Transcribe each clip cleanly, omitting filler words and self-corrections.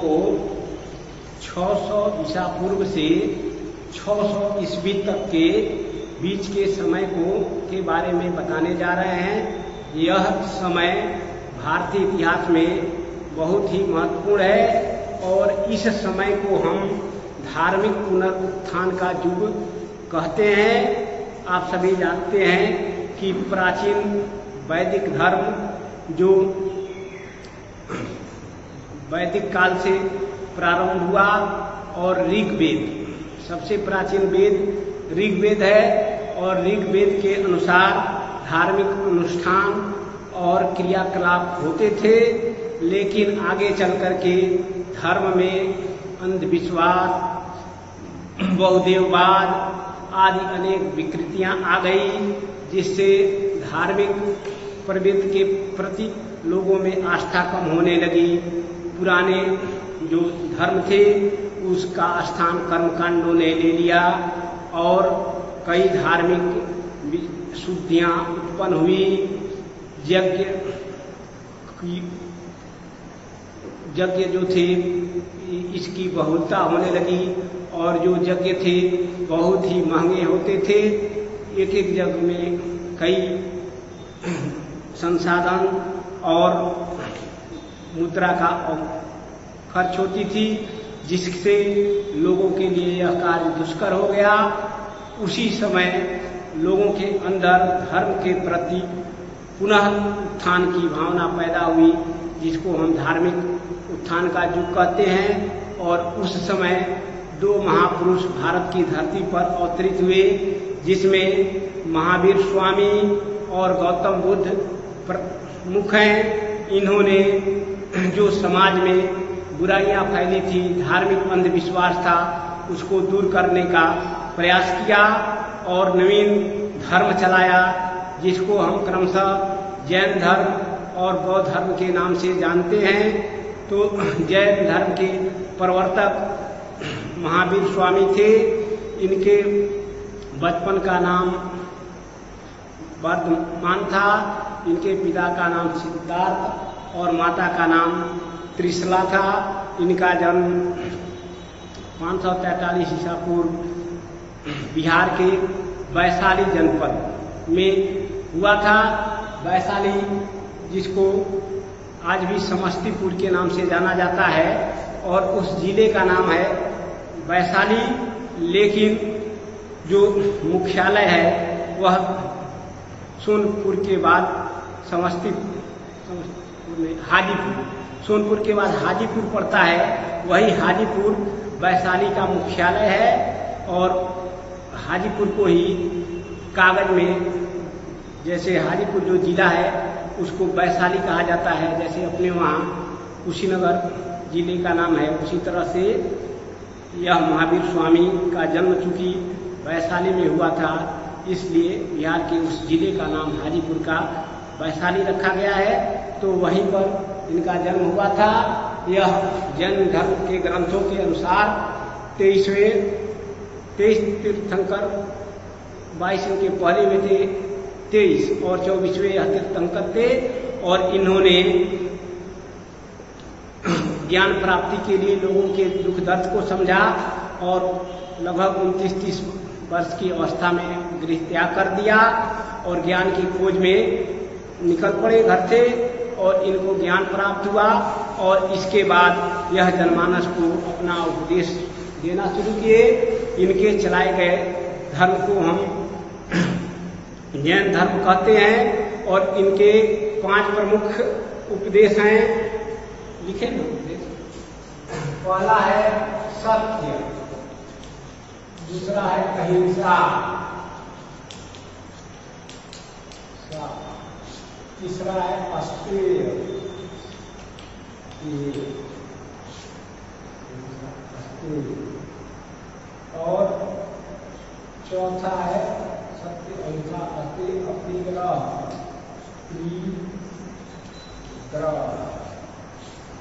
को 600 ईसा पूर्व से 600 ईस्वी तक के बीच के समय के बारे में बताने जा रहे हैं। यह समय भारतीय इतिहास में बहुत ही महत्वपूर्ण है और इस समय को हम धार्मिक पुनरुत्थान का युग कहते हैं। आप सभी जानते हैं कि प्राचीन वैदिक धर्म जो वैदिक काल से प्रारंभ हुआ और ऋग्वेद सबसे प्राचीन वेद ऋग्वेद है और ऋग्वेद के अनुसार धार्मिक अनुष्ठान और क्रियाकलाप होते थे, लेकिन आगे चल करके धर्म में अंधविश्वास, बहुदेववाद आदि अनेक विकृतियां आ गई, जिससे धार्मिक प्रवृत्ति के प्रति लोगों में आस्था कम होने लगी। पुराने जो धर्म थे उसका स्थान कर्मकांडों ने ले लिया और कई धार्मिक शुद्धियां उत्पन्न हुई। यज्ञ जो थे इसकी बहुलता होने लगी और जो यज्ञ थे बहुत ही महंगे होते थे। एक एक यज्ञ में कई संसाधन और मुद्रा का खर्च होती थी, जिससे लोगों के लिए यह कार्य दुष्कर हो गया। उसी समय लोगों के अंदर धर्म के प्रति पुनः उत्थान की भावना पैदा हुई, जिसको हम धार्मिक उत्थान का युग कहते हैं। और उस समय दो महापुरुष भारत की धरती पर अवतरित हुए, जिसमें महावीर स्वामी और गौतम बुद्ध प्रमुख हैं। इन्होंने जो समाज में बुराइयां फैली थी, धार्मिक अंधविश्वास था, उसको दूर करने का प्रयास किया और नवीन धर्म चलाया, जिसको हम क्रमशः जैन धर्म और बौद्ध धर्म के नाम से जानते हैं। तो जैन धर्म के प्रवर्तक महावीर स्वामी थे। इनके बचपन का नाम वर्धमान था। इनके पिता का नाम सिद्धार्थ और माता का नाम त्रिशला था। इनका जन्म 543 ईसा पूर्व बिहार के वैशाली जनपद में हुआ था। वैशाली जिसको आज भी समस्तीपुर के नाम से जाना जाता है और उस जिले का नाम है वैशाली, लेकिन जो मुख्यालय है वह सोनपुर के बाद समस्तीपुर में हाजीपुर, सोनपुर के बाद हाजीपुर पड़ता है। वही हाजीपुर वैशाली का मुख्यालय है और हाजीपुर को ही कागज में, जैसे हाजीपुर जो जिला है उसको वैशाली कहा जाता है, जैसे अपने वहाँ कुशीनगर जिले का नाम है, उसी तरह से यह महावीर स्वामी का जन्म चूंकि वैशाली में हुआ था, इसलिए बिहार के उस जिले का नाम हाजीपुर का वैशाली रखा गया है। तो वहीं पर इनका जन्म हुआ था। यह जैन धर्म के ग्रंथों के अनुसार 23 तीर्थंकर, 22 इनके पहले में थे 23 और 24वें यह तीर्थंकर थे। और इन्होंने ज्ञान प्राप्ति के लिए लोगों के दुख दर्द को समझा और लगभग 29-30 वर्ष की अवस्था में गृह त्याग कर दिया और ज्ञान की खोज में निकल पड़े घर से और इनको ज्ञान प्राप्त हुआ। और इसके बाद यह जनमानस को अपना उपदेश देना शुरू किए। इनके चलाए गए धर्म को हम जैन धर्म कहते हैं और इनके 5 प्रमुख उपदेश हैं। लिखे ना उपदेश। पहला है सत्य, दूसरा है अहिंसा, तीसरा है अस्तेय, और चौथा है सत्य अहिंसा अस्तेय अप्रिग्रह,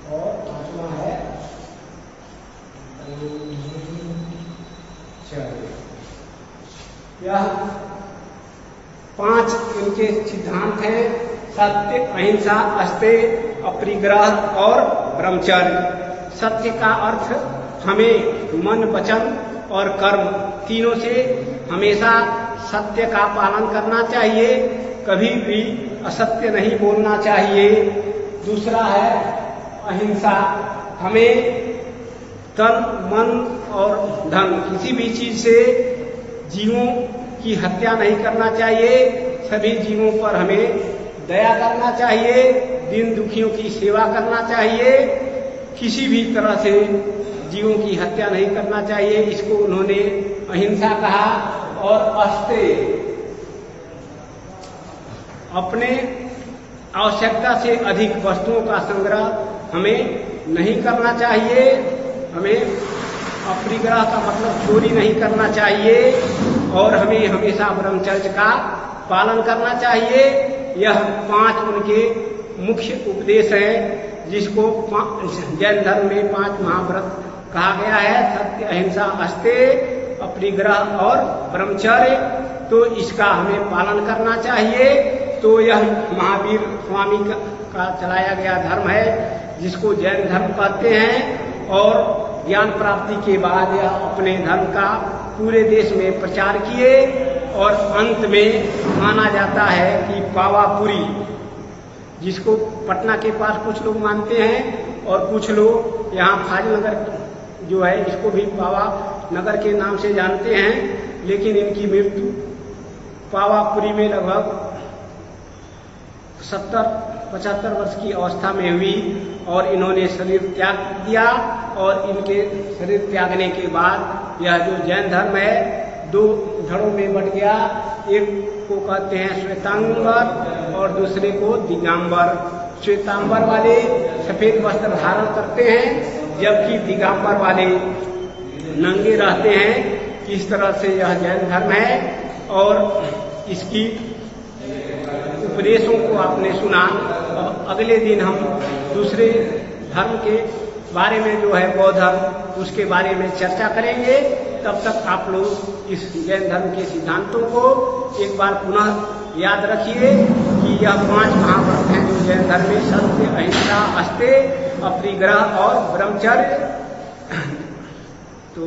और पांचवा है यह 5 इनके सिद्धांत हैं। सत्य, अहिंसा, अस्तेय, अपरिग्रह और ब्रह्मचर्य। सत्य का अर्थ हमें मन, वचन और कर्म तीनों से हमेशा सत्य का पालन करना चाहिए, कभी भी असत्य नहीं बोलना चाहिए। दूसरा है अहिंसा, हमें तन, मन और धन किसी भी चीज से जीवों की हत्या नहीं करना चाहिए, सभी जीवों पर हमें दया करना चाहिए, दीन दुखियों की सेवा करना चाहिए, किसी भी तरह से जीवों की हत्या नहीं करना चाहिए, इसको उन्होंने अहिंसा कहा। और अस्तेय, अपने आवश्यकता से अधिक वस्तुओं का संग्रह हमें नहीं करना चाहिए, हमें अपरिग्रह का मतलब चोरी नहीं करना चाहिए और हमें हमेशा ब्रह्मचर्य का पालन करना चाहिए। यह 5 उनके मुख्य उपदेश हैं, जिसको जैन धर्म में 5 महाव्रत कहा गया है, सत्य, अहिंसा, अस्तेय, अपरिग्रह और ब्रह्मचर्य। तो इसका हमें पालन करना चाहिए। तो यह महावीर स्वामी का चलाया गया धर्म है, जिसको जैन धर्म कहते हैं। और ज्ञान प्राप्ति के बाद यह अपने धर्म का पूरे देश में प्रचार किए और अंत में माना जाता है कि पावापुरी, जिसको पटना के पास कुछ लोग मानते हैं और कुछ लोग यहाँ फाजिलनगर जो है इसको भी पावा नगर के नाम से जानते हैं, लेकिन इनकी मृत्यु पावापुरी में लगभग 70-75 वर्ष की अवस्था में हुई और इन्होंने शरीर त्याग दिया। और इनके शरीर त्यागने के बाद यह जो जैन धर्म है 2 धड़ों में बट गया, एक को कहते हैं श्वेतांबर और दूसरे को दिगंबर। श्वेतांबर वाले सफेद वस्त्र धारण करते हैं, जबकि दिगंबर वाले नंगे रहते हैं। इस तरह से यह जैन धर्म है और इसकी उपदेशों को आपने सुना। अब अगले दिन हम दूसरे धर्म के बारे में जो है बौद्ध धर्म, उसके बारे में चर्चा करेंगे। तब तक आप लोग इस जैन धर्म के सिद्धांतों को एक बार पुनः याद रखिए कि यह 5 महाव्रत हैं जो जैन धर्म में सत्य, अहिंसा, अस्तेय, अपरिग्रह और ब्रह्मचर्य। तो